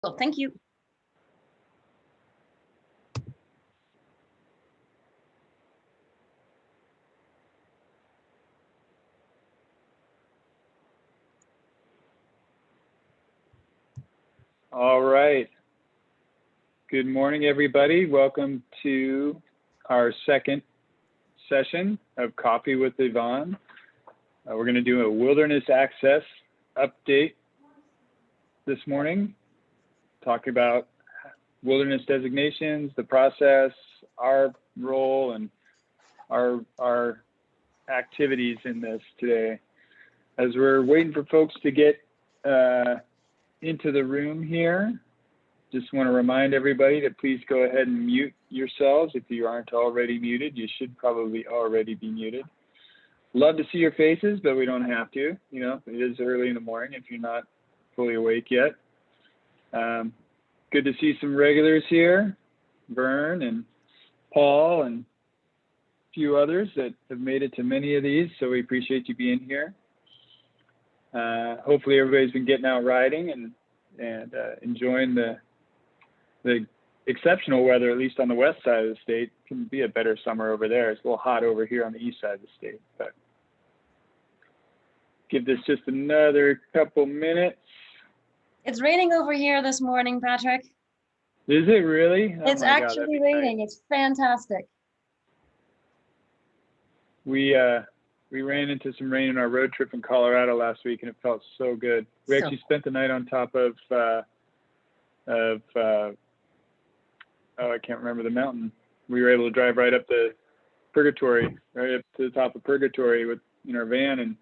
Well, thank you. All right. Good morning, everybody. Welcome to our second session of Coffee with Yvonne. We're going to do a wilderness access update this morning, talking about wilderness designations, the process, our role, and our activities in this today. As we're waiting for folks to get into the room here, just want to remind everybody to please go ahead and mute yourselves. If you aren't already muted, you should probably already be muted. Love to see your faces, but we don't have to. You know, it is early in the morning if you're not fully awake yet. Good to see some regulars here, Vern and Paul and a few others that have made it to many of these, so we appreciate you being here. Hopefully everybody's been getting out riding and enjoying the exceptional weather, at least on the west side of the state. It can be a better summer over there. It's a little hot over here on the east side of the state, but give this just another couple minutes. It's raining over here this morning, Patrick. Is it really? Oh it's actually raining. Nice. It's fantastic. We ran into some rain in our road trip in Colorado last week, and it felt so good. We actually spent the night on top of I can't remember the mountain. We were able to drive right up the Purgatory, right up to the top of Purgatory in our van,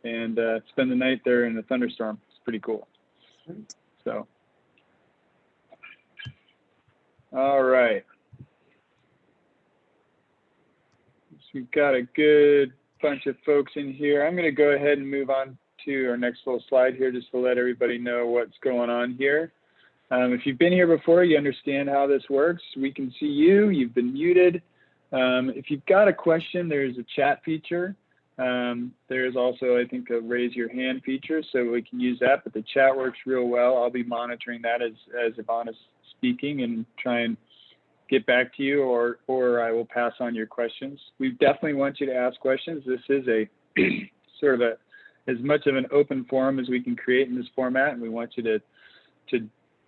and spend the night there in a thunderstorm. It's pretty cool. So, all right. So we've got a good bunch of folks in here. I'm going to go ahead and move on to our next little slide here just to let everybody know what's going on here. If you've been here before, you understand how this works. We can see you. You've been muted. If you've got a question, there's a chat feature. There's also, I think, a raise your hand feature, so we can use that, but the chat works real well. I'll be monitoring that as Yvonne is speaking and try and get back to you, or I will pass on your questions. We definitely want you to ask questions. This is a sort of as much of an open forum as we can create in this format, and we want you to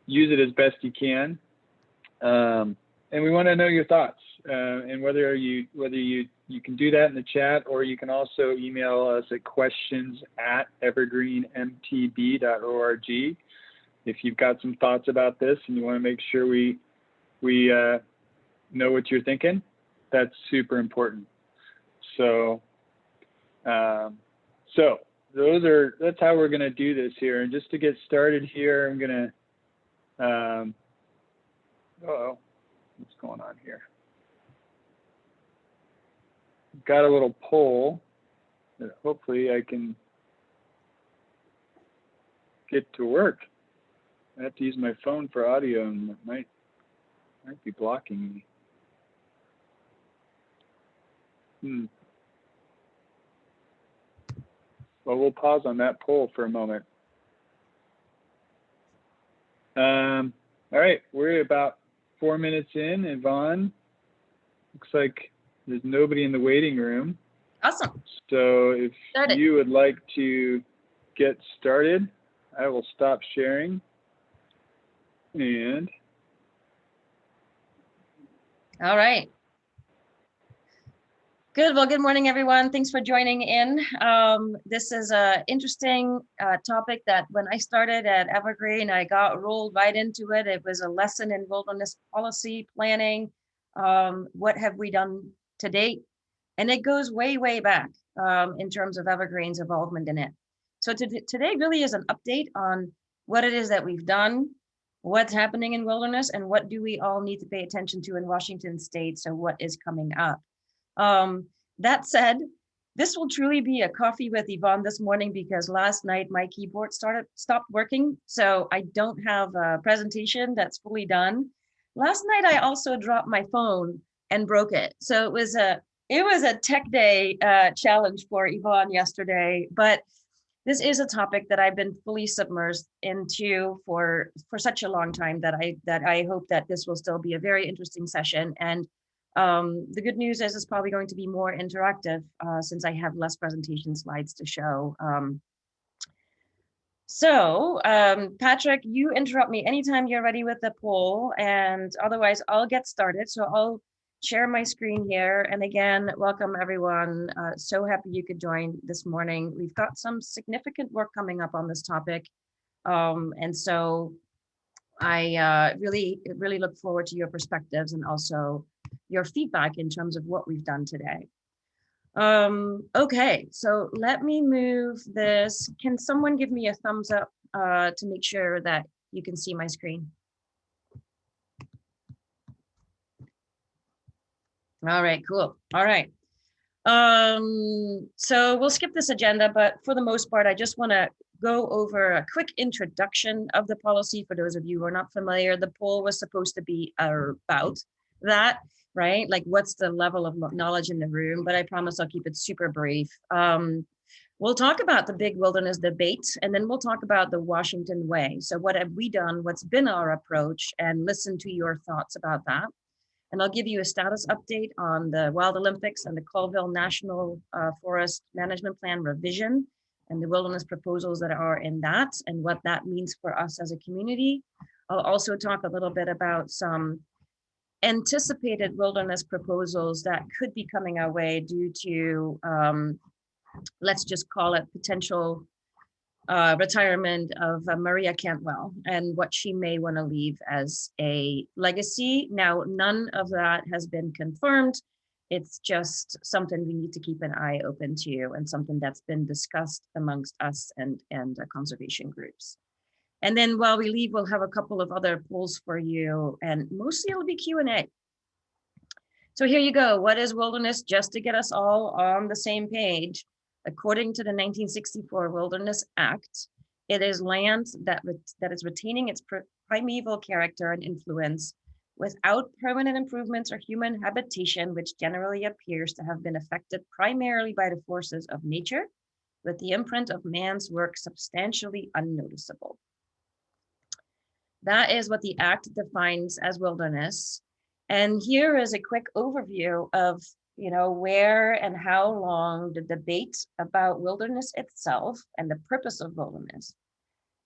use it as best you can. And we want to know your thoughts, and whether you can do that in the chat, or you can also email us at questions@evergreenmtb.org if you've got some thoughts about this and you want to make sure we know what you're thinking. That's super important. So that's how we're going to do this here. And just to get started here, I'm going to what's going on here? Got a little poll that hopefully I can get to work. I have to use my phone for audio, and it might be blocking me. Well, we'll pause on that poll for a moment. All right, we're about 4 minutes in. Yvonne, looks like there's nobody in the waiting room. Awesome. So if you would like to get started, I will stop sharing. And all right. Good. Well, good morning, everyone. Thanks for joining in. This is an interesting topic that when I started at Evergreen, I got rolled right into it. It was a lesson in wilderness policy planning. What have we done to date? And it goes way, way back in terms of Evergreen's involvement in it. So today really is an update on what it is that we've done, what's happening in wilderness, and what do we all need to pay attention to in Washington State. So what is coming up? That said, this will truly be a coffee with Yvonne this morning because last night my keyboard stopped working. So I don't have a presentation that's fully done. Last night I also dropped my phone and broke it. So it was a tech day challenge for Yvonne yesterday, but this is a topic that I've been fully submersed into for such a long time that I hope that this will still be a very interesting session. And the good news is it's probably going to be more interactive since I have less presentation slides to show. Patrick, you interrupt me anytime you're ready with the poll, and otherwise I'll get started. So I'll share my screen here. And again, welcome everyone. So happy you could join this morning. We've got some significant work coming up on this topic. And so I really look forward to your perspectives and also your feedback in terms of what we've done today. Okay, so let me move this. Can someone give me a thumbs up to make sure that you can see my screen? All right, cool. All right. So we'll skip this agenda, but for the most part, I just want to go over a quick introduction of the policy for those of you who are not familiar. The poll was supposed to be about that, right? Like what's the level of knowledge in the room, but I promise I'll keep it super brief. We'll talk about the big wilderness debate, and then we'll talk about the Washington way. So what have we done? What's been our approach? And listen to your thoughts about that. And I'll give you a status update on the Wild Olympics and the Colville National Forest Management Plan revision and the wilderness proposals that are in that and what that means for us as a community. I'll also talk a little bit about some anticipated wilderness proposals that could be coming our way due to, let's just call it potential retirement of Maria Cantwell and what she may want to leave as a legacy. Now, none of that has been confirmed. It's just something we need to keep an eye open to and something that's been discussed amongst us and conservation groups. And then while we leave, we'll have a couple of other polls for you, and mostly it'll be Q&A. So here you go. What is wilderness? Just to get us all on the same page. According to the 1964 Wilderness Act, it is land that is retaining its primeval character and influence without permanent improvements or human habitation, which generally appears to have been affected primarily by the forces of nature, with the imprint of man's work substantially unnoticeable. That is what the Act defines as wilderness. And here is a quick overview of where and how long the debate about wilderness itself and the purpose of wilderness,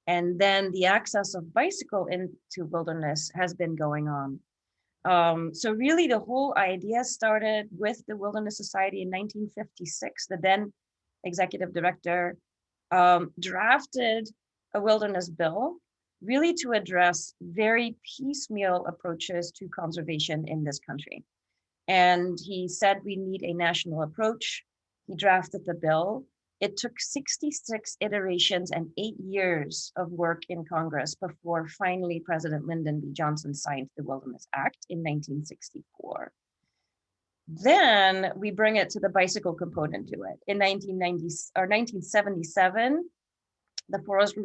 and then the access of bicycle into wilderness has been going on. So really the whole idea started with the Wilderness Society in 1956. The then executive director drafted a wilderness bill really to address very piecemeal approaches to conservation in this country. And he said we need a national approach. He drafted the bill. It took 66 iterations and 8 years of work in Congress before finally President Lyndon B. Johnson signed the Wilderness Act in 1964. Then we bring it to the bicycle component to it. In 1977, the Forest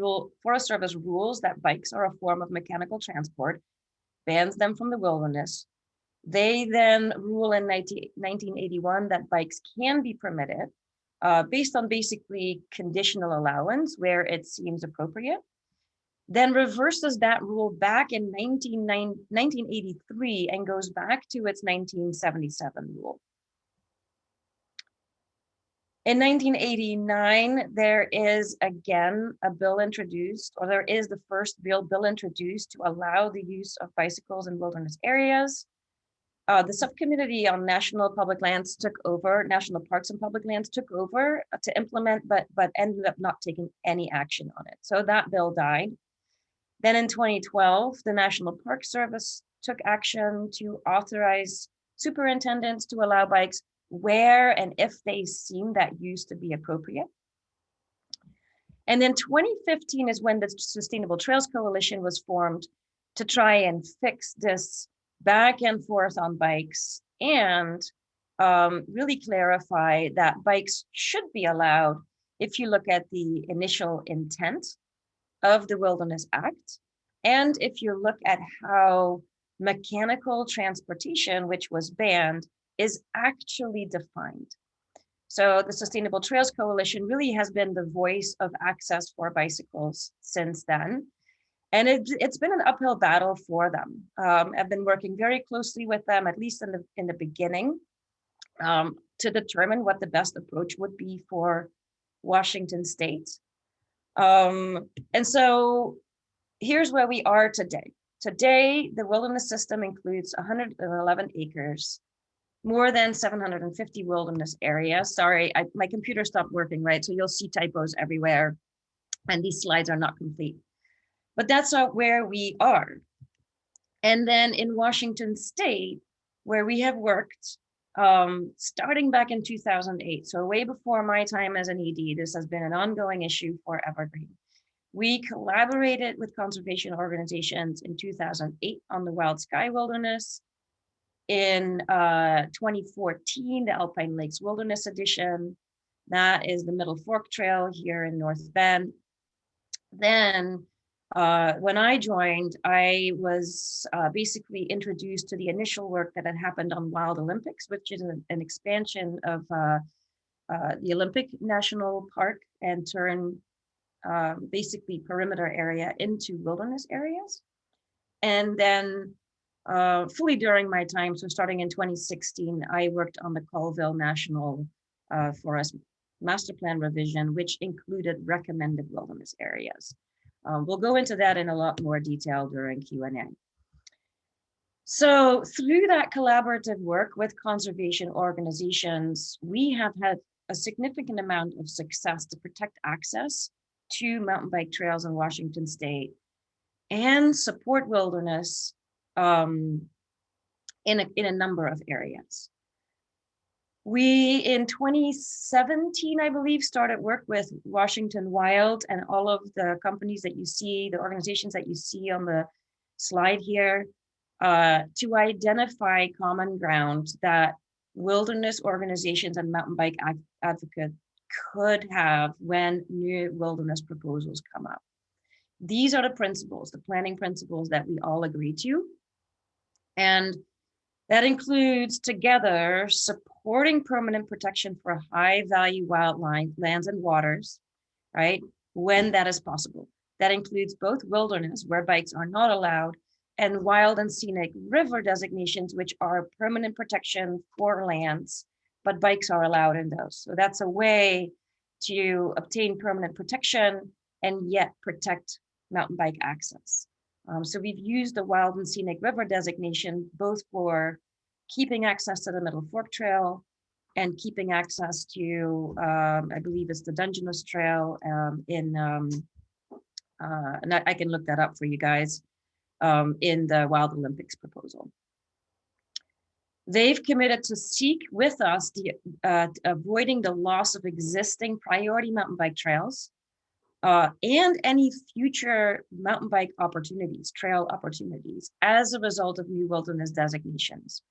Service rules that bikes are a form of mechanical transport, bans them from the wilderness. They then rule in 1981 that bikes can be permitted based on basically conditional allowance where it seems appropriate, then reverses that rule back in 1983 and goes back to its 1977 rule. In 1989, there is again a bill introduced, or there is the first real bill introduced to allow the use of bicycles in wilderness areas. The subcommittee on national public lands took over, national parks and public lands took over to implement, but ended up not taking any action on it. So that bill died. Then in 2012, the National Park Service took action to authorize superintendents to allow bikes where and if they seem that use to be appropriate. And then 2015 is when the Sustainable Trails Coalition was formed to try and fix this back and forth on bikes and really clarify that bikes should be allowed if you look at the initial intent of the Wilderness Act, and if you look at how mechanical transportation, which was banned, is actually defined. So the Sustainable Trails Coalition really has been the voice of access for bicycles since then. And it's been an uphill battle for them. I've been working very closely with them, at least in the beginning, to determine what the best approach would be for Washington State. And so here's where we are today. Today, the wilderness system includes 111 acres, more than 750 wilderness areas. Sorry, my computer stopped working, right? So you'll see typos everywhere, and these slides are not complete. But that's not where we are. And then in Washington State, where we have worked, starting back in 2008, so way before my time as an ED, this has been an ongoing issue for Evergreen. We collaborated with conservation organizations in 2008 on the Wild Sky Wilderness. In 2014, the Alpine Lakes Wilderness Edition. That is the Middle Fork Trail here in North Bend. Then when I joined, I was basically introduced to the initial work that had happened on Wild Olympics, which is an expansion of the Olympic National Park and turn basically perimeter area into wilderness areas. And then fully during my time, so starting in 2016, I worked on the Colville National Forest Master Plan revision, which included recommended wilderness areas. We'll go into that in a lot more detail during Q&A. So through that collaborative work with conservation organizations, we have had a significant amount of success to protect access to mountain bike trails in Washington State and support wilderness in a number of areas. We, in 2017, I believe, started work with Washington Wild and all of the companies that you see, the organizations that you see on the slide here, to identify common ground that wilderness organizations and mountain bike advocates could have when new wilderness proposals come up. These are the principles, the planning principles that we all agree to. And that includes together supporting permanent protection for high value wildlife, lands and waters, right? When that is possible. That includes both wilderness, where bikes are not allowed, and wild and scenic river designations, which are permanent protection for lands, but bikes are allowed in those. So that's a way to obtain permanent protection and yet protect mountain bike access. So we've used the wild and scenic river designation both for keeping access to the Middle Fork Trail and keeping access to, I believe it's the Dungeness Trail and I can look that up for you guys, in the Wild Olympics proposal. They've committed to seek with us avoiding the loss of existing priority mountain bike trails, and any future mountain bike opportunities, trail opportunities, as a result of new wilderness designations.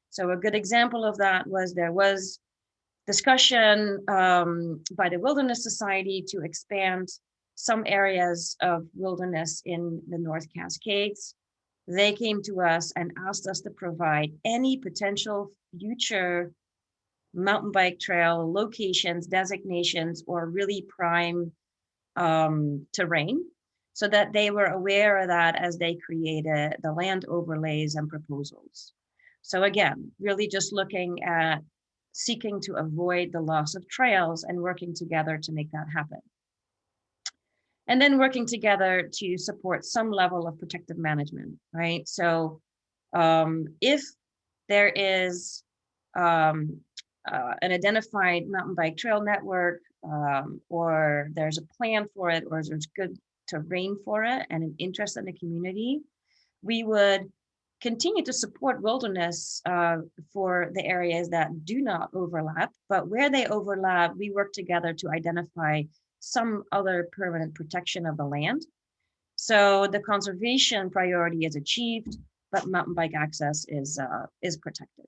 So a good example of that was there was discussion by the Wilderness Society to expand some areas of wilderness in the North Cascades. They came to us and asked us to provide any potential future mountain bike trail locations, designations, or really prime terrain, so that they were aware of that as they created the land overlays and proposals. So again, really just looking at seeking to avoid the loss of trails and working together to make that happen. And then working together to support some level of protective management, right? So if there is an identified mountain bike trail network, or there's a plan for it, or there's good terrain for it and an interest in the community, we would continue to support wilderness for the areas that do not overlap, but where they overlap, we work together to identify some other permanent protection of the land. So the conservation priority is achieved, but mountain bike access is protected.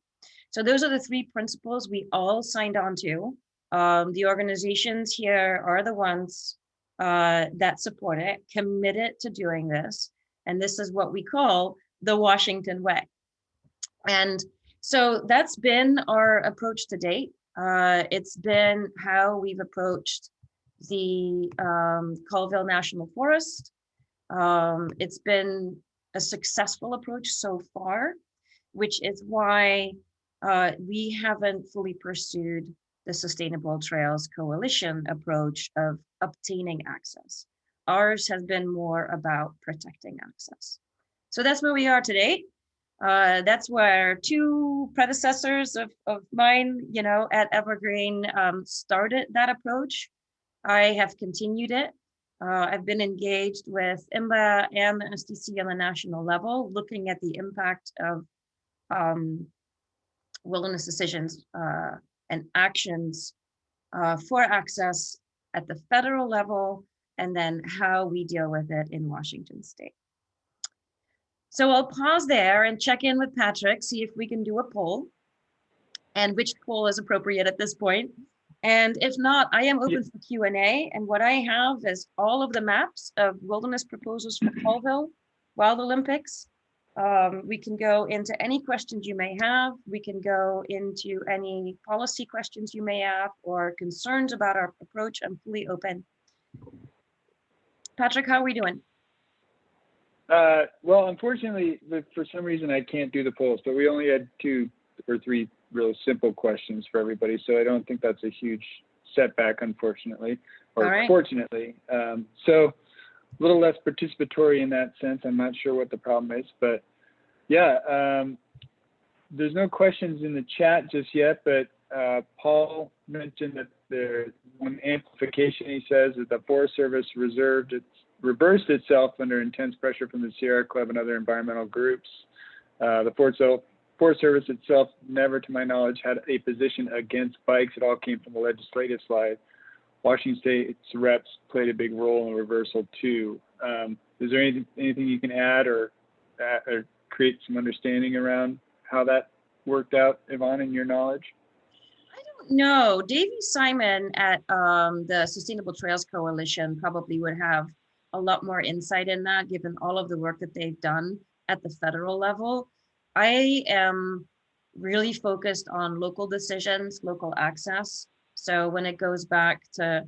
So those are the three principles we all signed on to. The organizations here are the ones that support it, committed to doing this. And this is what we call the Washington way. And so that's been our approach to date. It's been how we've approached the Colville National Forest. It's been a successful approach so far, which is why we haven't fully pursued the Sustainable Trails Coalition approach of obtaining access. Ours has been more about protecting access. So that's where we are today. That's where two predecessors of mine, at Evergreen started that approach. I have continued it. I've been engaged with IMBA and the STC on the national level, looking at the impact of wilderness decisions and actions for access at the federal level, and then how we deal with it in Washington state. So I'll pause there and check in with Patrick, see if we can do a poll and which poll is appropriate at this point. And if not, I am open for Q&A. And what I have is all of the maps of wilderness proposals for Colville, Wild Olympics. We can go into any questions you may have. We can go into any policy questions you may have or concerns about our approach. I'm fully open. Patrick, how are we doing? Well, unfortunately, for some reason, I can't do the polls, but we only had 2 or 3 real simple questions for everybody. So I don't think that's a huge setback, unfortunately, or fortunately. So a little less participatory in that sense. I'm not sure what the problem is, but yeah, there's no questions in the chat just yet, but Paul mentioned that there's one amplification. He says that the Forest Service reversed itself under intense pressure from the Sierra Club and other environmental groups. The Forest Service itself never, to my knowledge, had a position against bikes. It all came from the legislative side. Washington State's reps played a big role in the reversal too. Is there anything you can add or create some understanding around how that worked out, Yvonne, in your knowledge? No, Davey Simon at the Sustainable Trails Coalition probably would have a lot more insight in that, given all of the work that they've done at the federal level. I am really focused on local decisions, local access. So when it goes back to,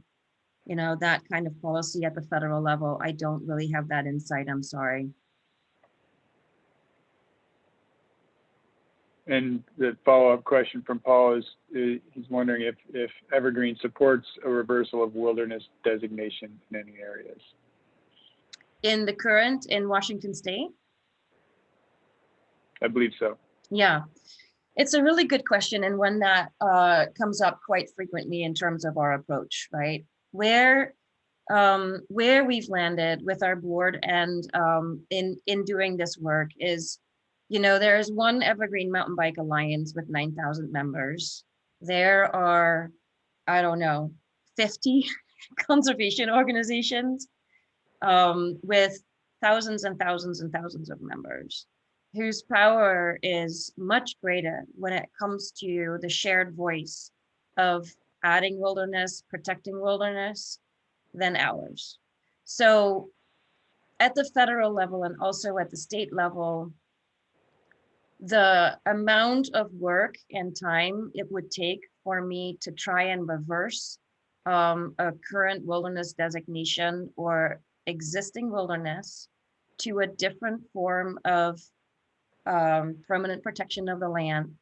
that kind of policy at the federal level, I don't really have that insight. I'm sorry. And the follow-up question from Paul is he's wondering if Evergreen supports a reversal of wilderness designation in any areas. In Washington State? I believe so. Yeah, it's a really good question, and one that comes up quite frequently in terms of our approach, right? Where we've landed with our board and in doing this work is, there is one Evergreen Mountain Bike Alliance with 9,000 members. There are, 50 conservation organizations with thousands and thousands and thousands of members, whose power is much greater when it comes to the shared voice of adding wilderness, protecting wilderness, than ours. So at the federal level and also at the state level, the amount of work and time it would take for me to try and reverse a current wilderness designation or existing wilderness to a different form of permanent protection of the land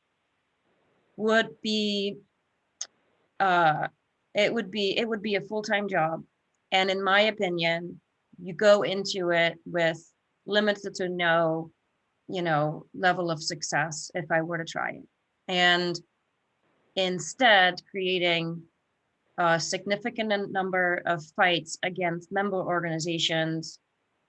would be it would be a full-time job. And in my opinion, you go into it with limited to no level of success if I were to try it, and instead creating a significant number of fights against member organizations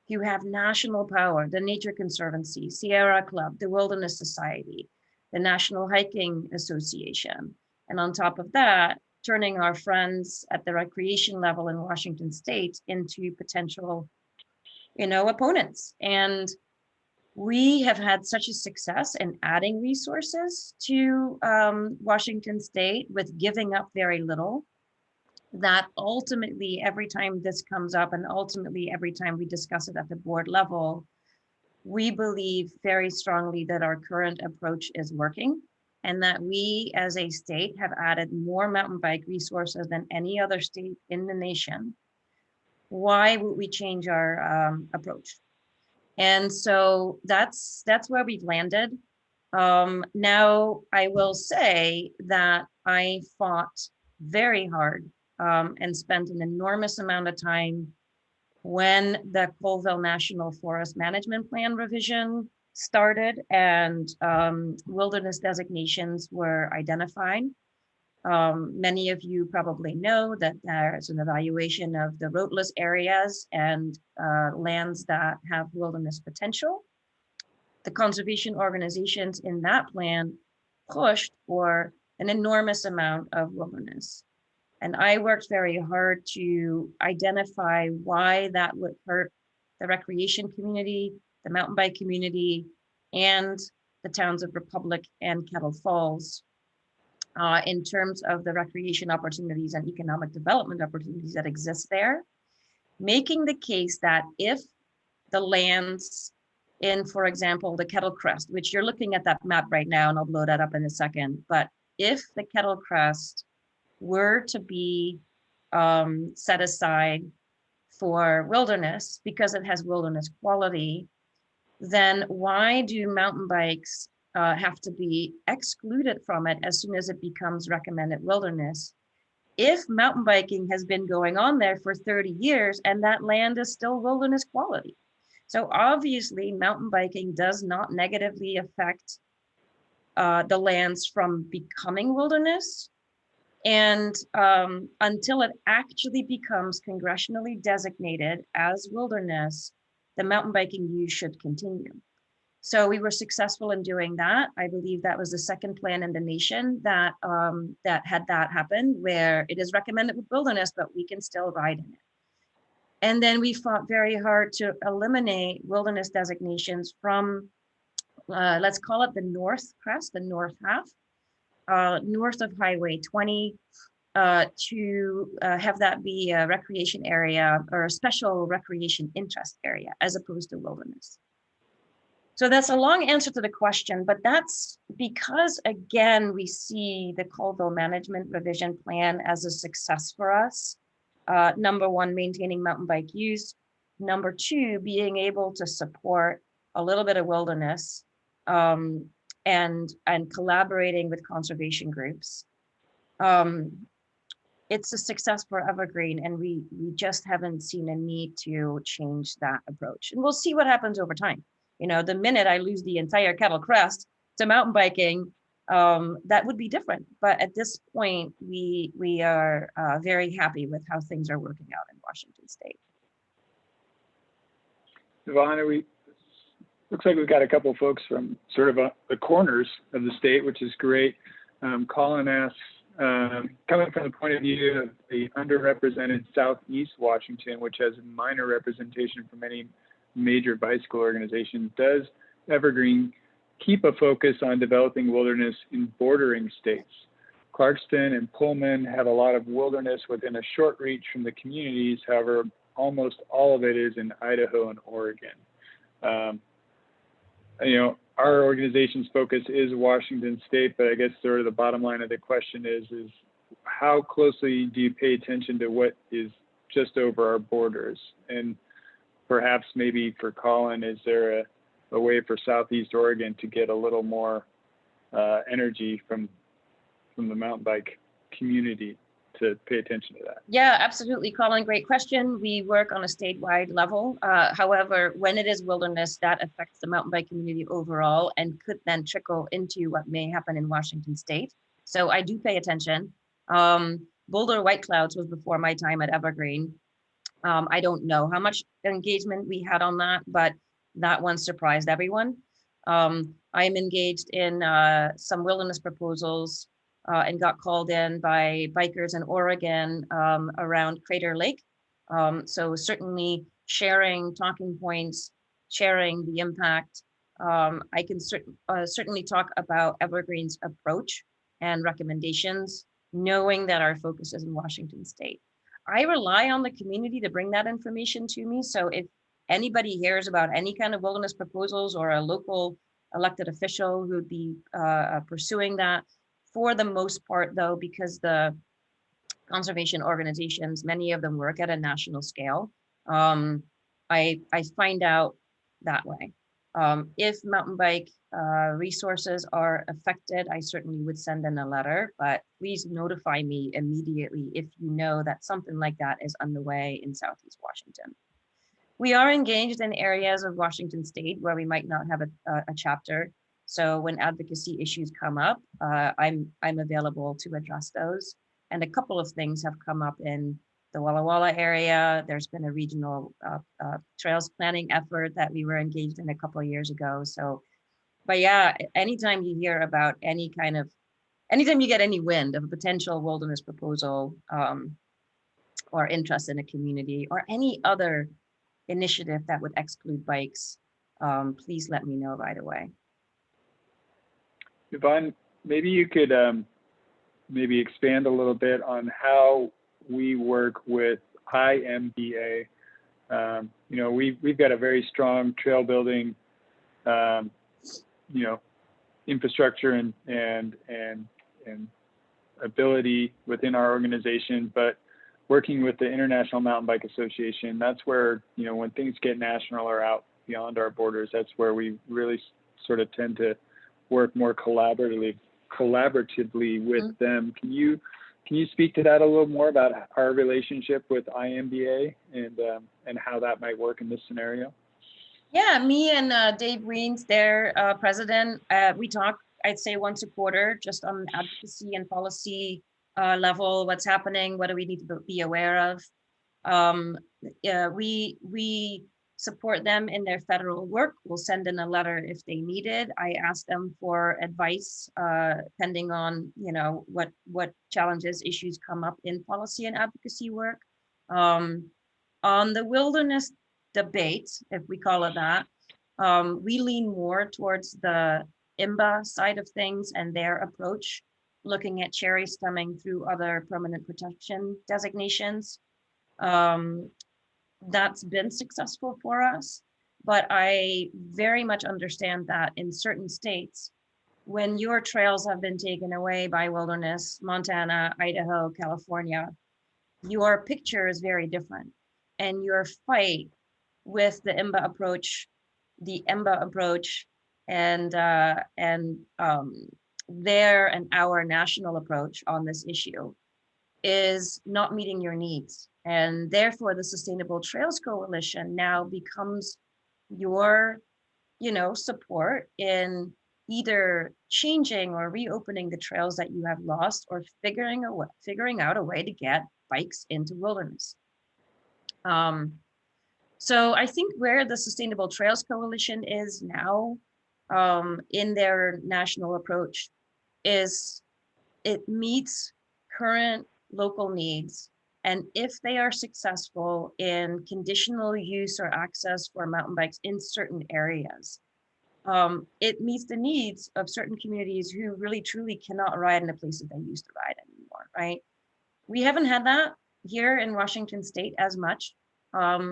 who have national power: the Nature Conservancy, Sierra Club, the Wilderness Society, the National Hiking Association. And on top of that, turning our friends at the recreation level in Washington State into potential, opponents. And we have had such a success in adding resources to Washington State with giving up very little, that ultimately every time this comes up and ultimately every time we discuss it at the board level, we believe very strongly that our current approach is working. and that we as a state have added more mountain bike resources than any other state in the nation, why would we change our approach? And so that's where we've landed. Now, I will say that I fought very hard and spent an enormous amount of time when the Colville National Forest Management Plan revision started and wilderness designations were identified. Many of you probably know that there's an evaluation of the roadless areas and lands that have wilderness potential. The conservation organizations in that plan pushed for an enormous amount of wilderness. And I worked very hard to identify why that would hurt the recreation community, the mountain bike community, and the towns of Republic and Kettle Falls in terms of the recreation opportunities and economic development opportunities that exist there, making the case that if the lands in, for example, the Kettle Crest, which you're looking at that map right now, and I'll blow that up in a second, but if the Kettle Crest were to be set aside for wilderness because it has wilderness quality, then why do mountain bikes have to be excluded from it as soon as it becomes recommended wilderness? If mountain biking has been going on there for 30 years and that land is still wilderness quality. So obviously mountain biking does not negatively affect the lands from becoming wilderness. And until it actually becomes congressionally designated as wilderness, the mountain biking use should continue. So we were successful in doing that. I believe that was the second plan in the nation that that had that happen, where it is recommended with wilderness, but we can still ride in it. And then we fought very hard to eliminate wilderness designations from, let's call it the north crest, the north half, north of Highway 20, to have that be a recreation area or a special recreation interest area as opposed to wilderness. So that's a long answer to the question, but that's because, again, we see the Colville Management Revision Plan as a success for us. Number one, maintaining mountain bike use. Number two, being able to support a little bit of wilderness and collaborating with conservation groups. It's a success for Evergreen, and we just haven't seen a need to change that approach. And we'll see what happens over time. You know, the minute I lose the entire Kettle Crest to mountain biking, that would be different. But at this point, we are very happy with how things are working out in Washington State. Yvonne, looks like we've got a couple of folks from sort of the corners of the state, which is great. Colin asks, coming from the point of view of the underrepresented Southeast Washington, which has minor representation from many major bicycle organizations, does Evergreen keep a focus on developing wilderness in bordering states? Clarkston and Pullman have a lot of wilderness within a short reach from the communities. However, almost all of it is in Idaho and Oregon. You know, our organization's focus is Washington State, but I guess sort of the bottom line of the question is how closely do you pay attention to what is just over our borders? And perhaps maybe for Colin, is there a way for Southeast Oregon to get a little more energy from the mountain bike community to pay attention to that? Yeah, absolutely, Colin. Great question. We work on a statewide level. However, when it is wilderness, that affects the mountain bike community overall and could then trickle into what may happen in Washington State. So I do pay attention. Boulder White Clouds was before my time at Evergreen. I don't know how much engagement we had on that, but that one surprised everyone. I am engaged in some wilderness proposals and got called in by bikers in Oregon around Crater Lake. So certainly sharing talking points, sharing the impact. I can certainly talk about Evergreen's approach and recommendations, knowing that our focus is in Washington State. I rely on the community to bring that information to me. So if anybody hears about any kind of wilderness proposals or a local elected official who would be pursuing that. For the most part, though, because the conservation organizations, many of them work at a national scale, I find out that way. If mountain bike resources are affected, I certainly would send in a letter, but please notify me immediately if you know that something like that is underway in Southeast Washington. We are engaged in areas of Washington State where we might not have a chapter. So when advocacy issues come up, I'm available to address those. And a couple of things have come up in the Walla Walla area. There's been a regional trails planning effort that we were engaged in a couple of years ago. So, but yeah, anytime you hear about anytime you get any wind of a potential wilderness proposal or interest in a community or any other initiative that would exclude bikes, please let me know right away. Yvonne, maybe you could maybe expand a little bit on how we work with IMBA. You know, we've got a very strong trail building, you know, infrastructure and ability within our organization, but working with the International Mountain Bike Association, that's where, you know, when things get national or out beyond our borders, that's where we really sort of tend to work more collaboratively with them. Can you speak to that a little more about our relationship with IMBA and how that might work in this scenario? Yeah, me and Dave Weens, their president, we talk, I'd say once a quarter, just on advocacy and policy level, what's happening, what do we need to be aware of. We support them in their federal work. We'll send in a letter if they need it. I ask them for advice, depending on, you know, what challenges, issues come up in policy and advocacy work. On the wilderness debate, if we call it that, we lean more towards the IMBA side of things and their approach, looking at cherry stemming through other permanent protection designations. That's been successful for us, but I very much understand that in certain states, when your trails have been taken away by wilderness, Montana, Idaho, California, your picture is very different. And your fight with the IMBA approach, and their and our national approach on this issue is not meeting your needs. And therefore the Sustainable Trails Coalition now becomes your, you know, support in either changing or reopening the trails that you have lost or figuring out a way to get bikes into wilderness. So I think where the Sustainable Trails Coalition is now in their national approach is it meets current local needs. And if they are successful in conditional use or access for mountain bikes in certain areas, it meets the needs of certain communities who really truly cannot ride in the places they used to ride anymore, right? We haven't had that here in Washington State as much.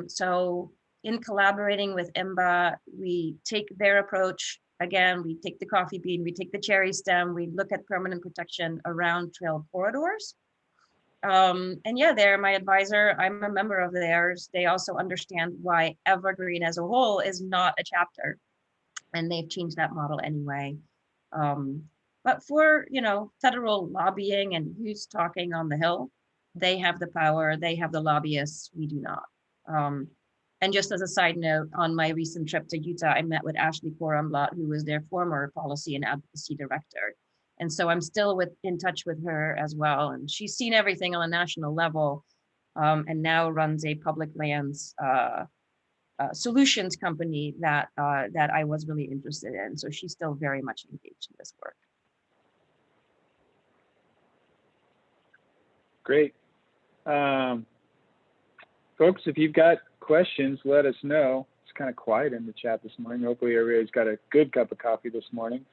So in collaborating with IMBA, we take their approach. Again, we take the coffee bean, we take the cherry stem, we look at permanent protection around trail corridors. And yeah, they're my advisor. I'm a member of theirs. They also understand why Evergreen as a whole is not a chapter, and they've changed that model anyway. But for, you know, federal lobbying and who's talking on the Hill, they have the power, they have the lobbyists, we do not. And just as a side note, on my recent trip to Utah, I met with Ashley Korenblatt, who was their former policy and advocacy director. And so I'm still in touch with her as well. And she's seen everything on a national level, and now runs a public lands solutions company that I was really interested in. So she's still very much engaged in this work. Great. Folks, if you've got questions, let us know. It's kind of quiet in the chat this morning. Hopefully everybody's got a good cup of coffee this morning.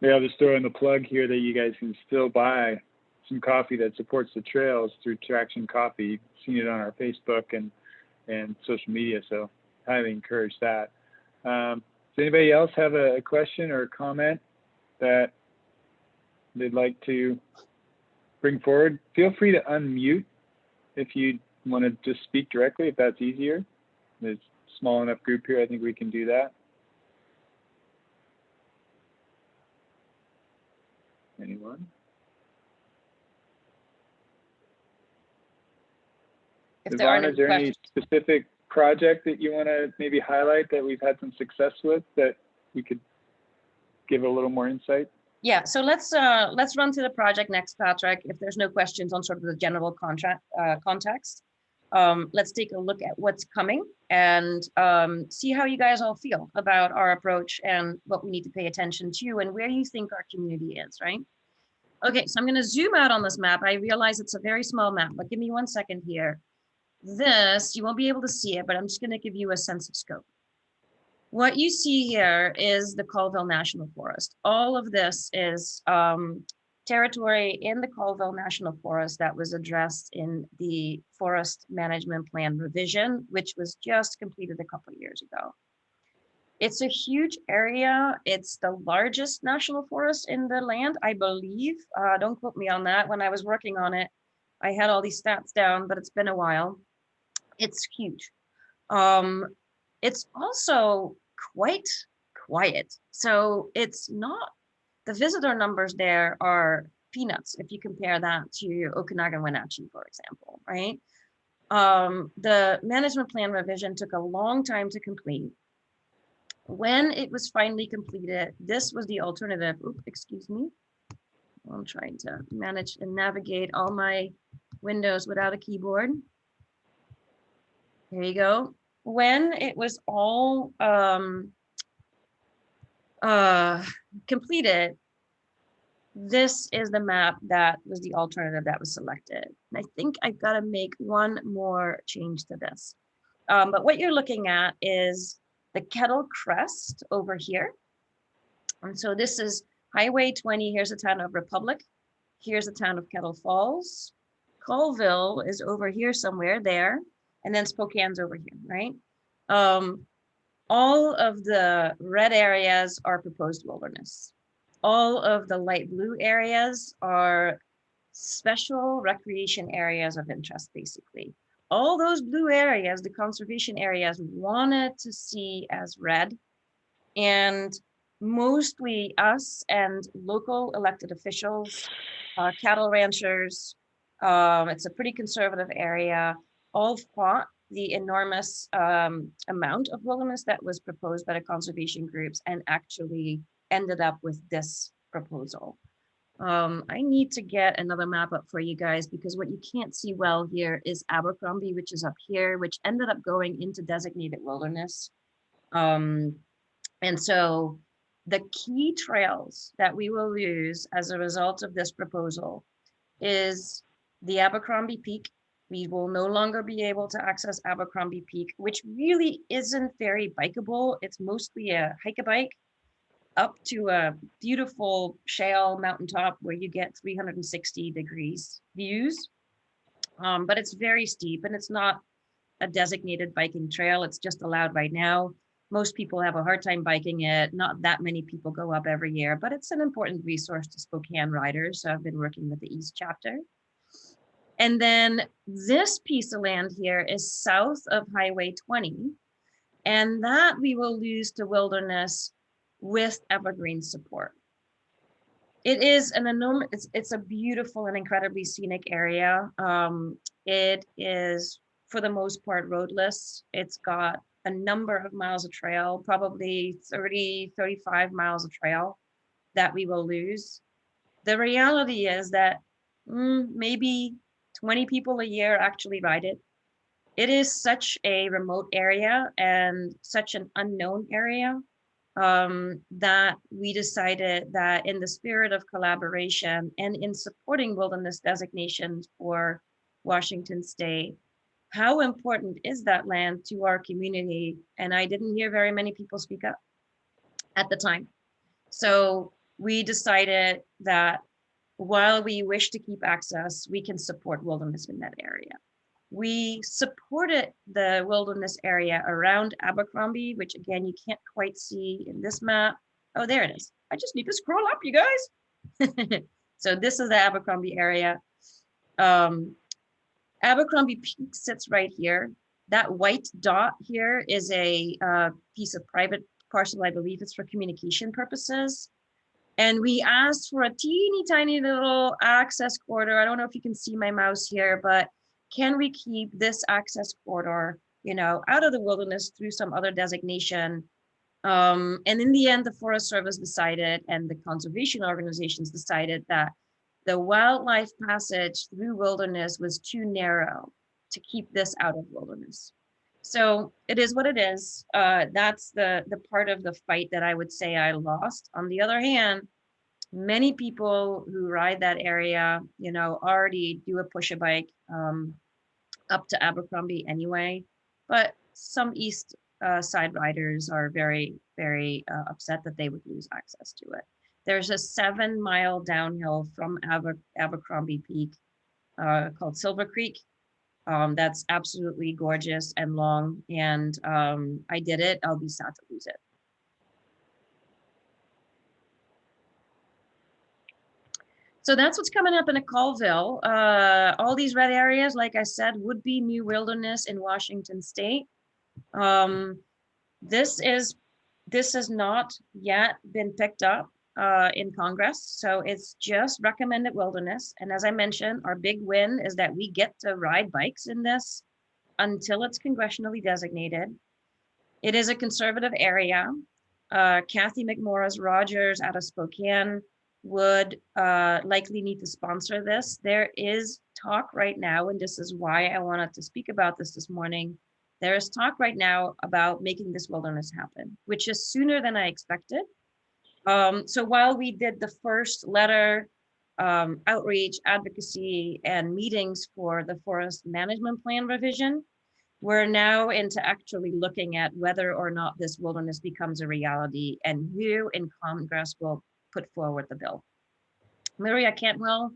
Maybe I'll just throw in the plug here that you guys can still buy some coffee that supports the trails through Traction Coffee. You've seen it on our Facebook and social media, so highly encourage that. Does anybody else have a question or a comment that they'd like to bring forward? Feel free to unmute if you want to just speak directly, if that's easier. There's a small enough group here, I think we can do that. Anyone? If there aren't Yvonne, is there any questions. specific project that you want to maybe highlight that we've had some success with that we could give a little more insight? Yeah, so let's run through the project next, Patrick. If there's no questions on sort of the general context, let's take a look at what's coming and see how you guys all feel about our approach and what we need to pay attention to and where you think our community is, right? Okay, so I'm going to zoom out on this map. I realize it's a very small map, but give me 1 second here. This, you won't be able to see it, but I'm just going to give you a sense of scope. What you see here is the Colville National Forest. All of this is territory in the Colville National Forest that was addressed in the Forest Management Plan revision, which was just completed a couple of years ago. It's a huge area. It's the largest national forest in the land, I believe. Don't quote me on that. When I was working on it, I had all these stats down, but it's been a while. It's huge. It's also quite quiet. So it's not, the visitor numbers there are peanuts if you compare that to Okanagan Wenatchee, for example, right? The management plan revision took a long time to complete. When it was finally completed, this was the alternative. Oops, excuse me. I'm trying to manage and navigate all my windows without a keyboard. There you go. When it was all completed, this is the map that was the alternative that was selected. And I think I've got to make one more change to this. But what you're looking at is the Kettle Crest over here. And so this is Highway 20. Here's the town of Republic. Here's the town of Kettle Falls. Colville is over here somewhere there. And then Spokane's over here, right? All of the red areas are proposed wilderness. All of the light blue areas are special recreation areas of interest, basically. All those blue areas, the conservation areas, wanted to see as red, and mostly us and local elected officials, cattle ranchers, it's a pretty conservative area, all fought the enormous amount of wilderness that was proposed by the conservation groups and actually ended up with this proposal. I need to get another map up for you guys because what you can't see well here is Abercrombie, which is up here, which ended up going into designated wilderness. And so the key trails that we will use as a result of this proposal is the Abercrombie Peak. We will no longer be able to access Abercrombie Peak, which really isn't very bikeable. It's mostly a hike-a-bike up to a beautiful shale mountaintop where you get 360 degrees views. But it's very steep and it's not a designated biking trail. It's just allowed right now. Most people have a hard time biking it. Not that many people go up every year, but it's an important resource to Spokane riders. So I've been working with the East chapter. And then this piece of land here is south of Highway 20. And that we will lose to wilderness with evergreen support. It is an enormous, it's a beautiful and incredibly scenic area. It is, for the most part, roadless. It's got a number of miles of trail, probably 30, 35 miles of trail that we will lose. The reality is that maybe 20 people a year actually ride it. It is such a remote area and such an unknown area that we decided that in the spirit of collaboration and in supporting wilderness designations for Washington State, how important is that land to our community? And I didn't hear very many people speak up at the time. So we decided that while we wish to keep access, we can support wilderness in that area. We supported the wilderness area around Abercrombie, which again, you can't quite see in this map. Oh, there it is. I just need to scroll up, you guys. So this is the Abercrombie area. Abercrombie Peak sits right here. That white dot here is a piece of private parcel. I believe it's for communication purposes. And we asked for a teeny tiny little access corridor. I don't know if you can see my mouse here, but can we keep this access corridor, you know, out of the wilderness through some other designation? And in the end, the Forest Service decided, and the conservation organizations decided, that the wildlife passage through wilderness was too narrow to keep this out of wilderness. So it is what it is. That's the part of the fight that I would say I lost. On the other hand, many people who ride that area, you know, already do a push-a-bike up to Abercrombie anyway. But some east side riders are very, very upset that they would lose access to it. There's a 7-mile downhill from Abercrombie Peak called Silver Creek. That's absolutely gorgeous and long. And I did it. I'll be sad to lose it. So that's what's coming up in Colville. All these red areas, like I said, would be new wilderness in Washington State. This has not yet been picked up in Congress, so it's just recommended wilderness. And as I mentioned, our big win is that we get to ride bikes in this until it's congressionally designated. It is a conservative area. Kathy McMorris Rogers out of Spokane would likely need to sponsor this. There is talk right now, and this is why I wanted to speak about this morning. There is talk right now about making this wilderness happen, which is sooner than I expected. So while we did the first letter, outreach, advocacy, and meetings for the forest management plan revision, we're now into actually looking at whether or not this wilderness becomes a reality and who in Congress will put forward the bill. Maria Cantwell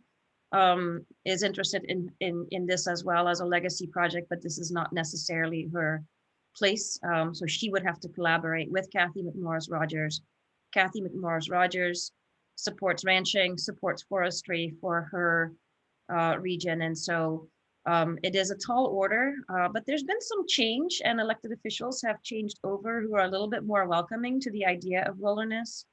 is interested in this as well as a legacy project, but this is not necessarily her place. So she would have to collaborate with Kathy McMorris Rogers. Kathy McMorris Rogers supports ranching, supports forestry for her region. And so it is a tall order, but there's been some change, and elected officials have changed over who are a little bit more welcoming to the idea of wilderness.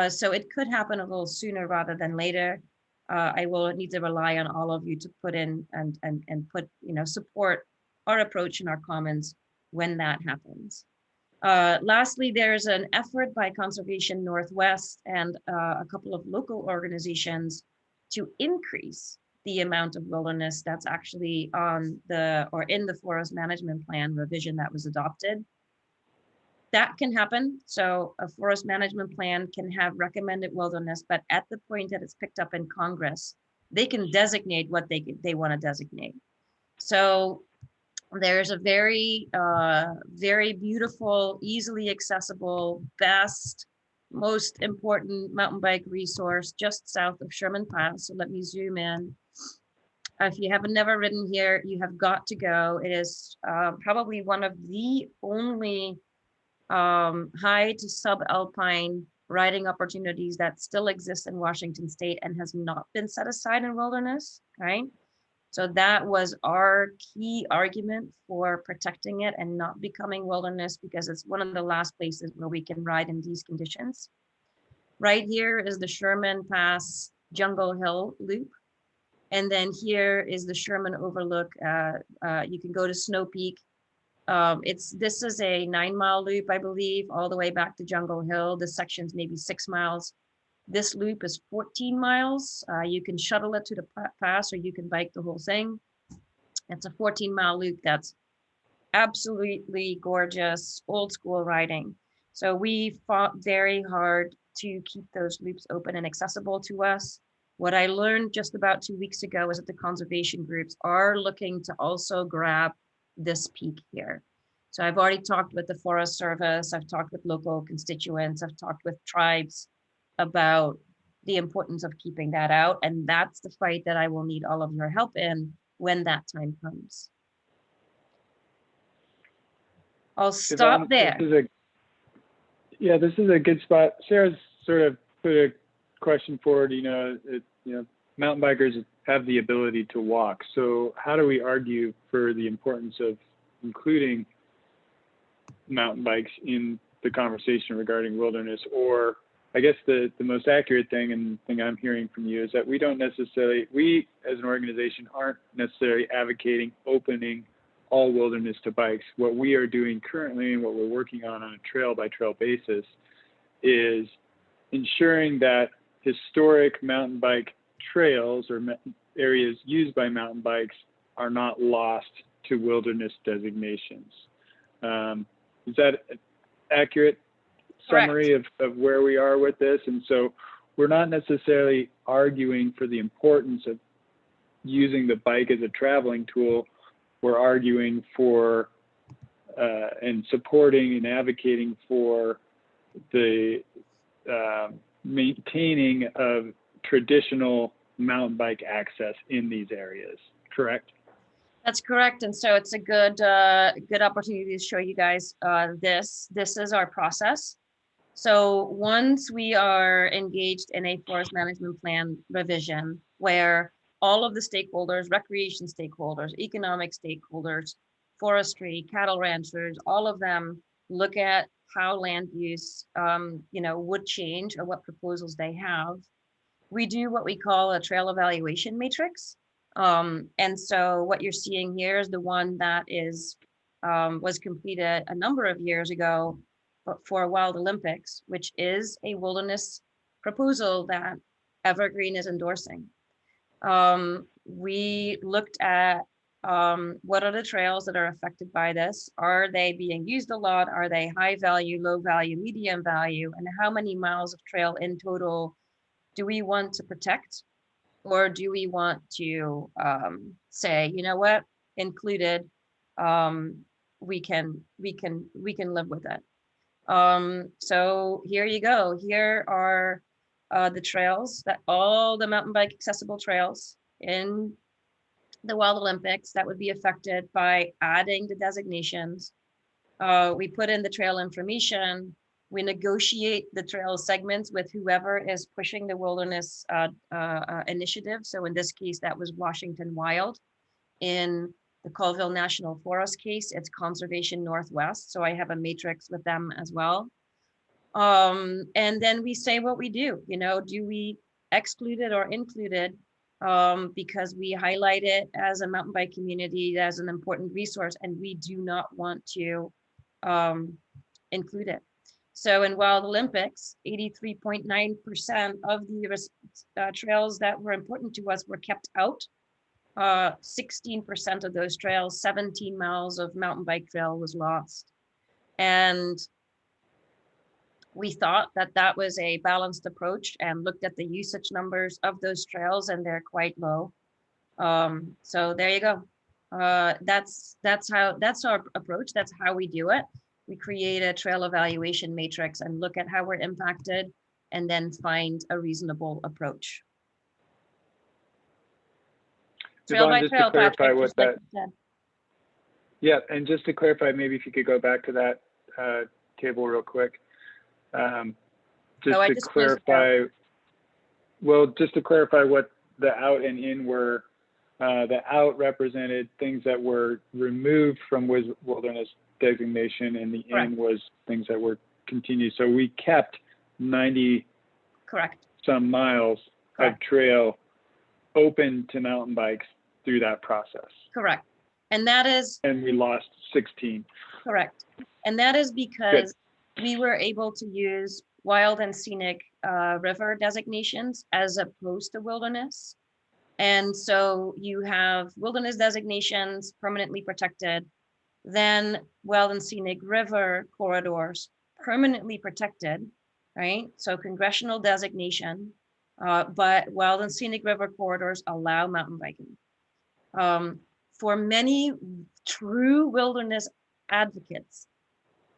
So it could happen a little sooner rather than later. I will need to rely on all of you to put in and put, you know, support our approach in our comments when that happens. Lastly, there's an effort by Conservation Northwest and a couple of local organizations to increase the amount of wilderness that's actually on the, or in the forest management plan revision that was adopted. That can happen. So a forest management plan can have recommended wilderness, but at the point that it's picked up in Congress, they can designate what they want to designate. So there's a very, very beautiful, easily accessible, best, most important mountain bike resource just south of Sherman Pass. So let me zoom in. If you haven't never ridden here, you have got to go. It is probably one of the only high to subalpine riding opportunities that still exist in Washington State and has not been set aside in wilderness, right? So that was our key argument for protecting it and not becoming wilderness, because it's one of the last places where we can ride in these conditions. Right here is the Sherman Pass Jungle Hill Loop. And then here is the Sherman Overlook. You can go to Snow Peak. This is a 9-mile loop, I believe, all the way back to Jungle Hill. This section's maybe 6 miles. This loop is 14 miles. You can shuttle it to the pass, or you can bike the whole thing. It's a 14-mile loop that's absolutely gorgeous, old school riding. So we fought very hard to keep those loops open and accessible to us. What I learned just about 2 weeks ago is that the conservation groups are looking to also grab this peak here. So I've already talked with the Forest Service, I've talked with local constituents, I've talked with tribes about the importance of keeping that out. And that's the fight that I will need all of your help in when that time comes. I'll stop Yvonne, there. this is a good spot. Sarah's sort of put a question forward. Mountain bikers have the ability to walk. So how do we argue for the importance of including mountain bikes in the conversation regarding wilderness? Or I guess the most accurate thing and thing I'm hearing from you is that we as an organization aren't necessarily advocating opening all wilderness to bikes. What we are doing currently and what we're working on a trail by trail basis is ensuring that historic mountain bike trails or areas used by mountain bikes are not lost to wilderness designations. Is that an accurate summary of where we are with this? And so we're not necessarily arguing for the importance of using the bike as a traveling tool. We're arguing for and supporting and advocating for the maintaining of traditional mountain bike access in these areas, correct? That's correct. And so it's a good opportunity to show you guys this is our process. So once we are engaged in a forest management plan revision where all of the stakeholders, recreation stakeholders, economic stakeholders, forestry, cattle ranchers, all of them look at how land use would change or what proposals they have. We do what we call a trail evaluation matrix. And so what you're seeing here is the one that was completed a number of years ago for Wild Olympics, which is a wilderness proposal that Evergreen is endorsing. We looked at what are the trails that are affected by this? Are they being used a lot? Are they high value, low value, medium value? And how many miles of trail in total do we want to protect? Or do we want to say, you know what, included, we can live with it. So here you go. Here are the trails, that all the mountain bike accessible trails in the Wild Olympics that would be affected by adding the designations. We put in the trail information. We negotiate the trail segments with whoever is pushing the wilderness initiative. So in this case, that was Washington Wild. In the Colville National Forest case, it's Conservation Northwest. So I have a matrix with them as well. And then we say what we do. Do we exclude it or include it because we highlight it as a mountain bike community as an important resource, and we do not want to include it. So in Wild Olympics, 83.9% of the trails that were important to us were kept out. 16% of those trails, 17 miles of mountain bike trail was lost. And we thought that was a balanced approach and looked at the usage numbers of those trails, and they're quite low. So there you go. That's our approach. That's how we do it. We create a trail evaluation matrix and look at how we're impacted and then find a reasonable approach. Trail by trail, Patrick, just like you said. Yeah, and just to clarify, maybe if you could go back to that table real quick. Just to clarify what the out and in were. The out represented things that were removed from wilderness designation, and the in was things that were continued. So we kept 90 some miles of trail open to mountain bikes through that process. Correct. And we lost 16. Correct. And that is because we were able to use wild and scenic river designations as opposed to wilderness. And so you have wilderness designations permanently protected, then wild and scenic river corridors permanently protected, right? So congressional designation, but wild and scenic river corridors allow mountain biking. For many true wilderness advocates,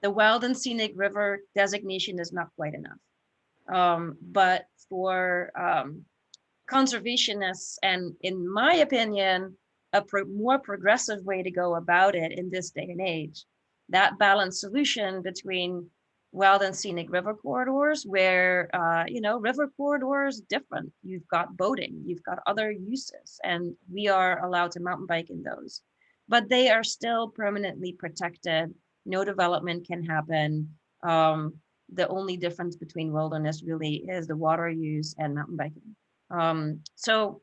the wild and scenic river designation is not quite enough. But for conservationists, and in my opinion, a more progressive way to go about it in this day and age, that balanced solution between wild and scenic river corridors where, river corridors different. You've got boating, you've got other uses, and we are allowed to mountain bike in those. But they are still permanently protected. No development can happen. The only difference between wilderness really is the water use and mountain biking. So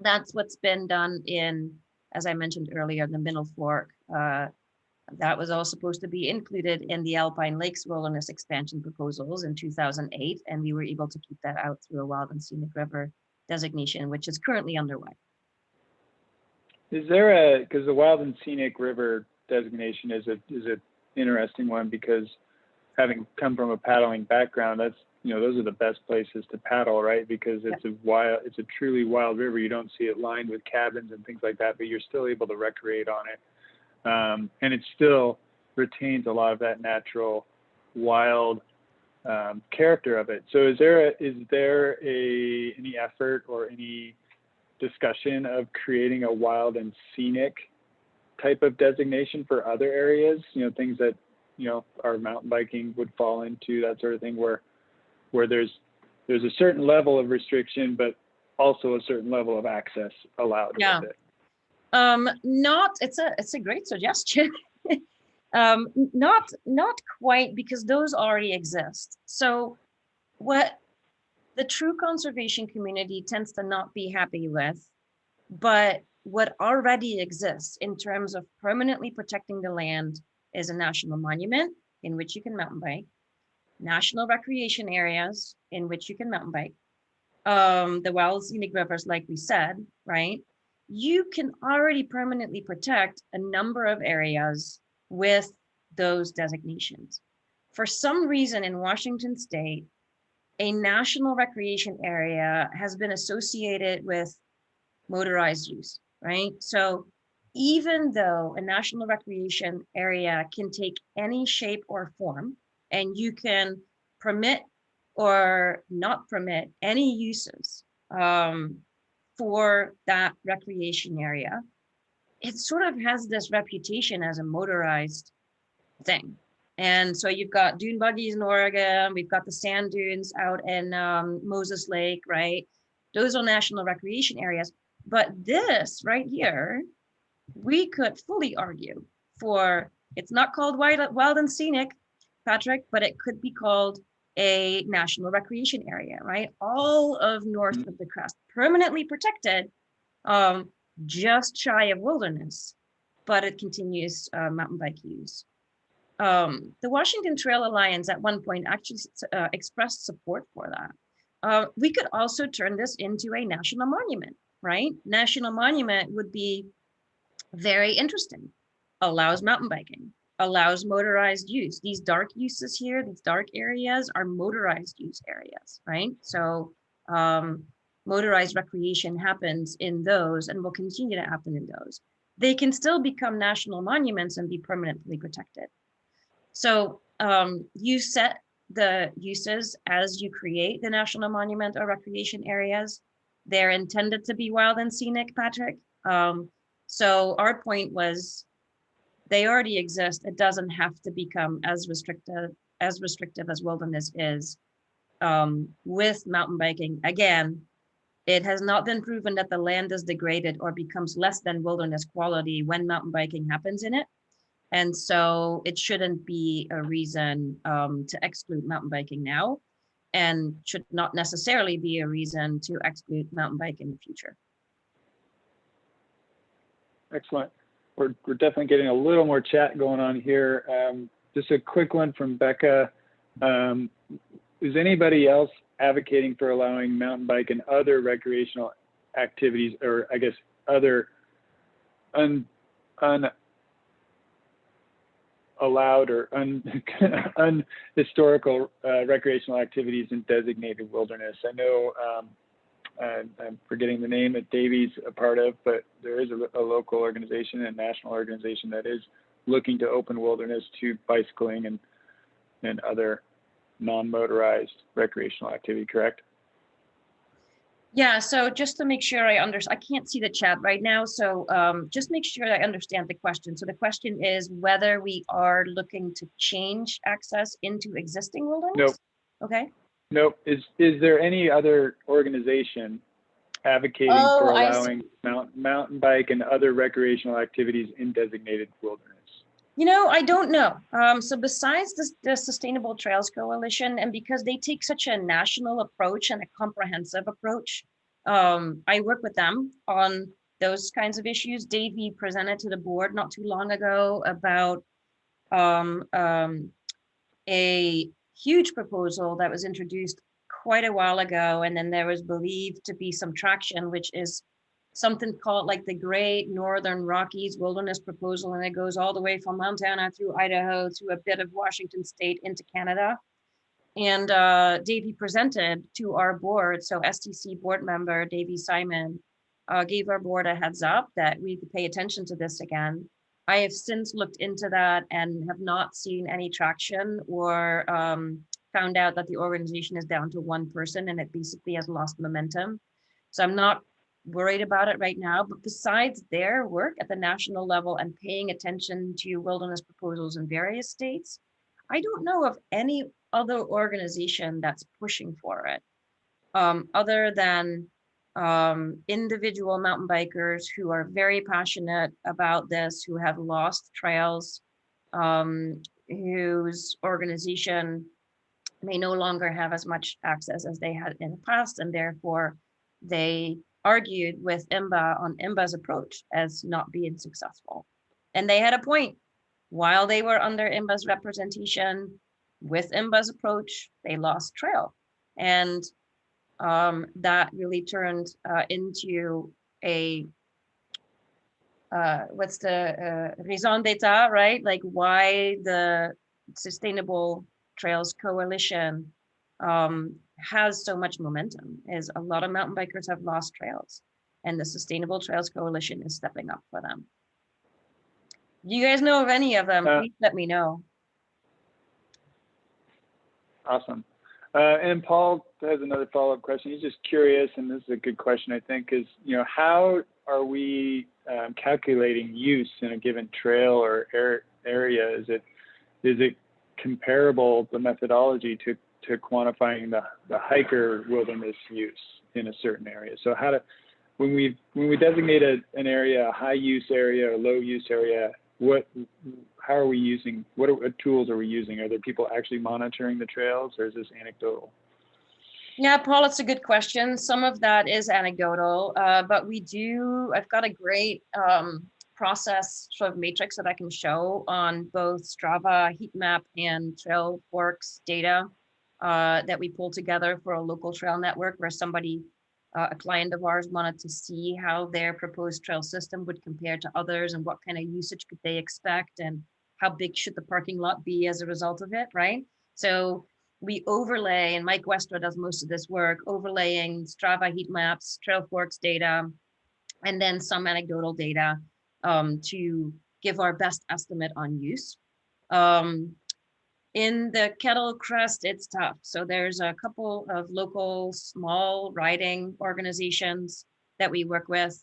that's what's been done in, as I mentioned earlier, the Middle Fork. That was all supposed to be included in the Alpine Lakes Wilderness expansion proposals in 2008, and we were able to keep that out through a wild and scenic river designation, which is currently underway. Is there because the wild and scenic river designation is a interesting one, because having come from a paddling background, that's, those are the best places to paddle, right? Because it's it's a truly wild river. You don't see it lined with cabins and things like that, but you're still able to recreate on it. And it still retains a lot of that natural wild character of it. So is there any effort or any discussion of creating a wild and scenic type of designation for other areas, things that, our mountain biking would fall into, that sort of thing, where there's a certain level of restriction, but also a certain level of access allowed with it? It's a great suggestion. Not quite, because those already exist. So what the true conservation community tends to not be happy with, but what already exists in terms of permanently protecting the land, is a national monument in which you can mountain bike, national recreation areas in which you can mountain bike, the wild scenic rivers, like we said, right? You can already permanently protect a number of areas with those designations. For some reason in Washington State, a national recreation area has been associated with motorized use, right? So even though a national recreation area can take any shape or form, and you can permit or not permit any uses for that recreation area, it sort of has this reputation as a motorized thing. And so you've got dune buggies in Oregon, we've got the sand dunes out in Moses Lake, right? Those are national recreation areas. But this right here, we could fully argue for, it's not called wild and scenic, Patrick, but it could be called a national recreation area, right? All of north of the crest, permanently protected, just shy of wilderness, but it continues mountain bike use. The Washington Trail Alliance at one point actually expressed support for that. We could also turn this into a national monument, right? National monument would be very interesting. Allows mountain biking, allows motorized use. These dark uses here, these dark areas are motorized use areas, right? So motorized recreation happens in those and will continue to happen in those. They can still become national monuments and be permanently protected. So you set the uses as you create the national monument or recreation areas. They're intended to be wild and scenic, Patrick. So our point was, they already exist. It doesn't have to become as restrictive as wilderness is. With mountain biking, again, it has not been proven that the land is degraded or becomes less than wilderness quality when mountain biking happens in it. And so it shouldn't be a reason to exclude mountain biking now, and should not necessarily be a reason to exclude mountain bike in the future. Excellent. We're definitely getting a little more chat going on here. Just a quick one from Becca. Is anybody else advocating for allowing mountain bike and other recreational activities, or I guess other unallowed or unhistorical recreational activities in designated wilderness? I know I'm forgetting the name that Davy's a part of, but there is a local organization and national organization that is looking to open wilderness to bicycling and other non-motorized recreational activity, correct? Yeah, so just to make sure I can't see the chat right now, so just make sure I understand the question. So the question is whether we are looking to change access into existing Nope, wilderness? Okay. nope. Is there any other organization advocating Oh, for I see. allowing mountain bike and other recreational activities in designated wilderness? I don't know. So besides the Sustainable Trails Coalition, and because they take such a national approach and a comprehensive approach, I work with them on those kinds of issues. Davey presented to the board not too long ago about um, um, a huge proposal that was introduced quite a while ago, and then there was believed to be some traction, which is something called like the Great Northern Rockies Wilderness Proposal, and it goes all the way from Montana through Idaho through a bit of Washington State into Canada. And Davey presented to our board, so STC board member Davey Simon gave our board a heads up that we could pay attention to this again. I have since looked into that and have not seen any traction or found out that the organization is down to one person and it basically has lost momentum. So I'm not worried about it right now, but besides their work at the national level and paying attention to wilderness proposals in various states, I don't know of any other organization that's pushing for it, other than individual mountain bikers who are very passionate about this, who have lost trails, whose organization may no longer have as much access as they had in the past, and therefore they argued with IMBA on IMBA's approach as not being successful. And they had a point. While they were under IMBA's representation, with IMBA's approach, they lost trail. And that really turned into a what's the raison d'etat, right? Like why the Sustainable Trails Coalition has so much momentum is a lot of mountain bikers have lost trails, and the Sustainable Trails Coalition is stepping up for them. Do you guys know of any of them? Please let me know. Awesome. And Paul has another follow-up question. He's just curious, and this is a good question, I think, is, how are we calculating use in a given trail or area? Is it comparable, the methodology, to quantifying the hiker wilderness use in a certain area? So when we designate an area, a high use area, a low use area, how are we using, what tools are we using? Are there people actually monitoring the trails, or is this anecdotal? Yeah, Paul, it's a good question. Some of that is anecdotal, but I've got a great process sort of matrix that I can show on both Strava, heat map, and Trailforks data that we pulled together for a local trail network where a client of ours wanted to see how their proposed trail system would compare to others and what kind of usage could they expect and how big should the parking lot be as a result of it, right? So we overlay, and Mike Westra does most of this work, overlaying Strava heat maps, Trailforks data, and then some anecdotal data to give our best estimate on use. In the Kettle Crest, it's tough. So there's a couple of local small riding organizations that we work with.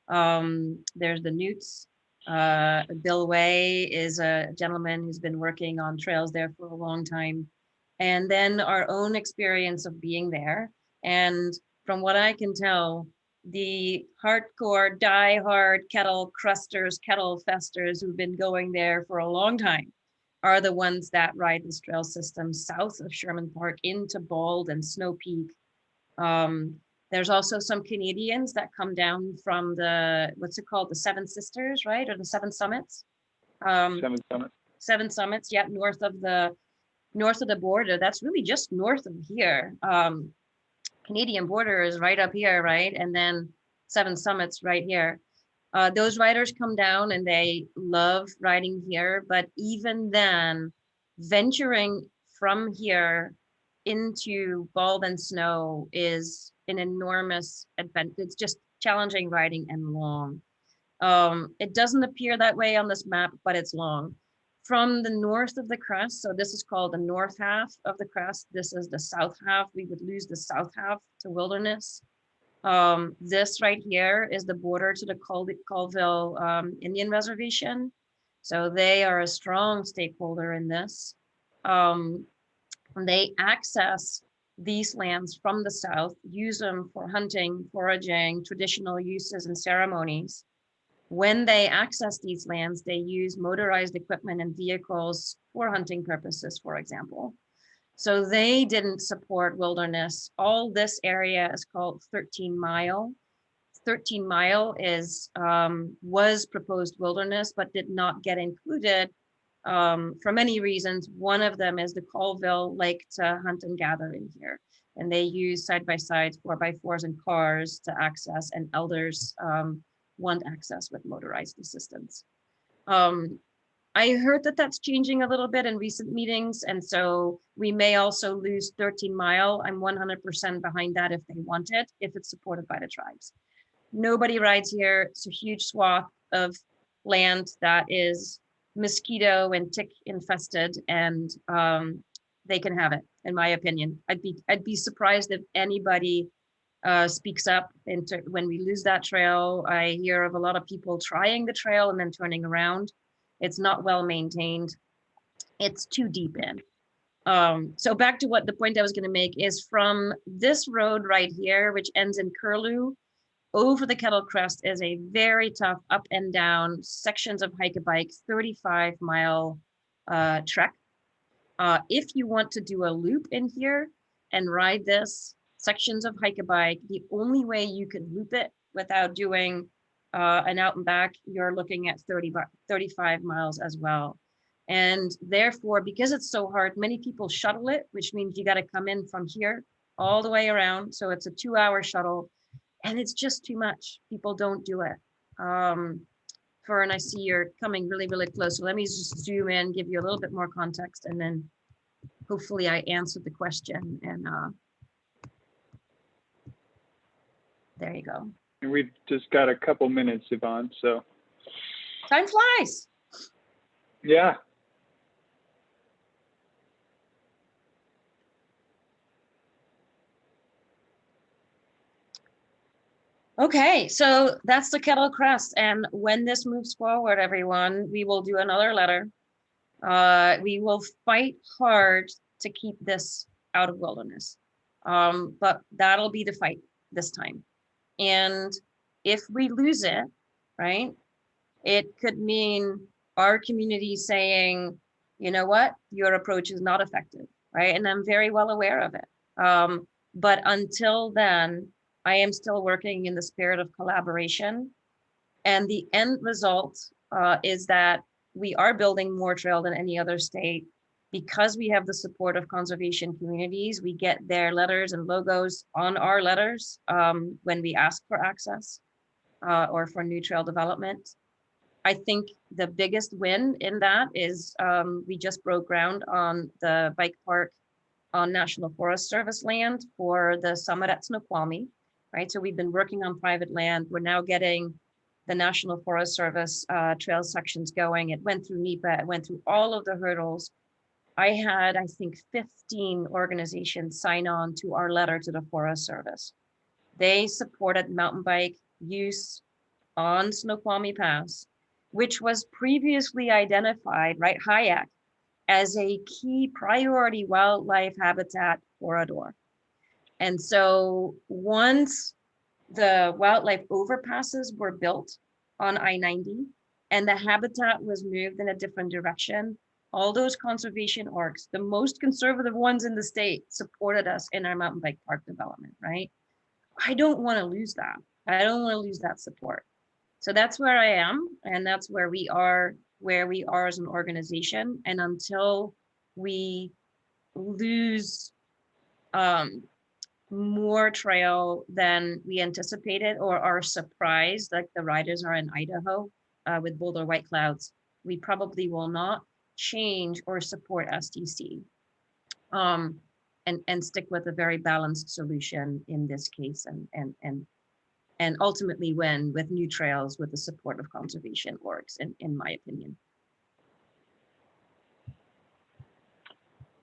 There's the Newts. Bill Way is a gentleman who's been working on trails there for a long time. And then our own experience of being there. And from what I can tell, the hardcore, die-hard kettle crusters, kettle festers who've been going there for a long time are the ones that ride this trail system south of Sherman Park into Bald and Snow Peak. There's also some Canadians that come down from what's it called? The Seven Sisters, right? Or the Seven Summits? Seven Summits. Seven Summits, yeah, north of the border. That's really just north of here. Canadian border is right up here, right? And then Seven Summits right here. Those riders come down and they love riding here, but even then, venturing from here into Bald and Snow is an enormous adventure. It's just challenging riding and long. It doesn't appear that way on this map, but it's long. From the north of the crest, so this is called the north half of the crest, this is the south half, we would lose the south half to wilderness. This right here is the border to the Colville Indian Reservation. So they are a strong stakeholder in this. They access these lands from the south, use them for hunting, foraging, traditional uses and ceremonies. When they access these lands, they use motorized equipment and vehicles for hunting purposes, for example. So they didn't support wilderness. All this area is called 13 Mile. 13 Mile is was proposed wilderness, but did not get included for many reasons. One of them is the Colville like to hunt and gather in here, and they use side-by-sides, 4x4s and cars to access, and elders want access with motorized assistance. I heard that that's changing a little bit in recent meetings, and so we may also lose 13 Mile. I'm 100% behind that if they want it, if it's supported by the tribes. Nobody rides here. It's a huge swath of land that is mosquito and tick infested, and they can have it, in my opinion. I'd be surprised if anybody speaks up when we lose that trail. I hear of a lot of people trying the trail and then turning around. It's not well maintained. It's too deep in. So back to what the point I was going to make is from this road right here, which ends in Curlew, over the Kettle Crest is a very tough up and down sections of hike-a-bike 35-mile trek. If you want to do a loop in here and ride this sections of hike-a-bike, the only way you could loop it without doing an out and back, you're looking at 35 miles as well. And therefore, because it's so hard, many people shuttle it, which means you got to come in from here all the way around. So it's a 2-hour shuttle, and it's just too much. People don't do it. And I see you're coming really, really close. So let me just zoom in, give you a little bit more context, and then hopefully I answered the question. And there you go. And we've just got a couple minutes, Yvonne, so. Time flies. Yeah. Okay, so that's the Kettle Crest. And when this moves forward, everyone, we will do another letter. We will fight hard to keep this out of wilderness. But that'll be the fight this time. And if we lose it, right, it could mean our community saying, you know what, your approach is not effective, right? And I'm very well aware of it. But until then, I am still working in the spirit of collaboration. And the end result is that we are building more trail than any other state. Because we have the support of conservation communities, we get their letters and logos on our letters when we ask for access or for new trail development. I think the biggest win in that is we just broke ground on the bike park on National Forest Service land for the summit at Snoqualmie, right? So we've been working on private land. We're now getting the National Forest Service trail sections going. It went through NEPA, it went through all of the hurdles. I had, I think, 15 organizations sign on to our letter to the Forest Service. They supported mountain bike use on Snoqualmie Pass, which was previously identified, right, HIAC, as a key priority wildlife habitat corridor. And so once the wildlife overpasses were built on I-90 and the habitat was moved in a different direction, all those conservation orgs, the most conservative ones in the state, supported us in our mountain bike park development, right? I don't want to lose that. I don't want to lose that support. So that's where I am, and that's where we are as an organization. And until we lose more trail than we anticipated or are surprised, like the riders are in Idaho with Boulder White Clouds, we probably will not change or support STC and stick with a very balanced solution in this case and ultimately win with new trails with the support of conservation orgs, in my opinion.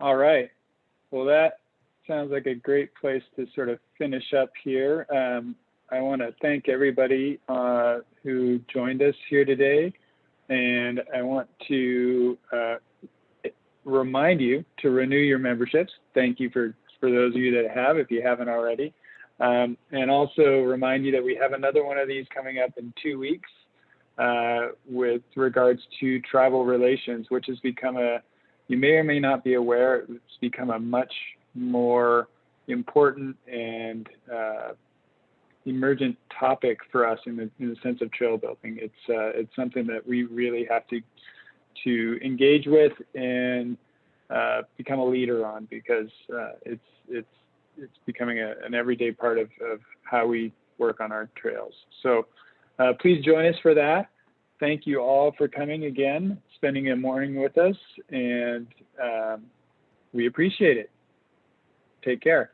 All right. Well, that sounds like a great place to sort of finish up here. I want to thank everybody who joined us here today. And I want to remind you to renew your memberships. Thank you for those of you that have, if you haven't already. And also remind you that we have another one of these coming up in 2 weeks with regards to tribal relations, which has become you may or may not be aware, it's become a much more important and emergent topic for us in the sense of trail building. It's something that we really have to engage with and become a leader on, because it's becoming an everyday part of how we work on our trails. So please join us for that. Thank you all for coming again, spending a morning with us, and we appreciate it. Take care.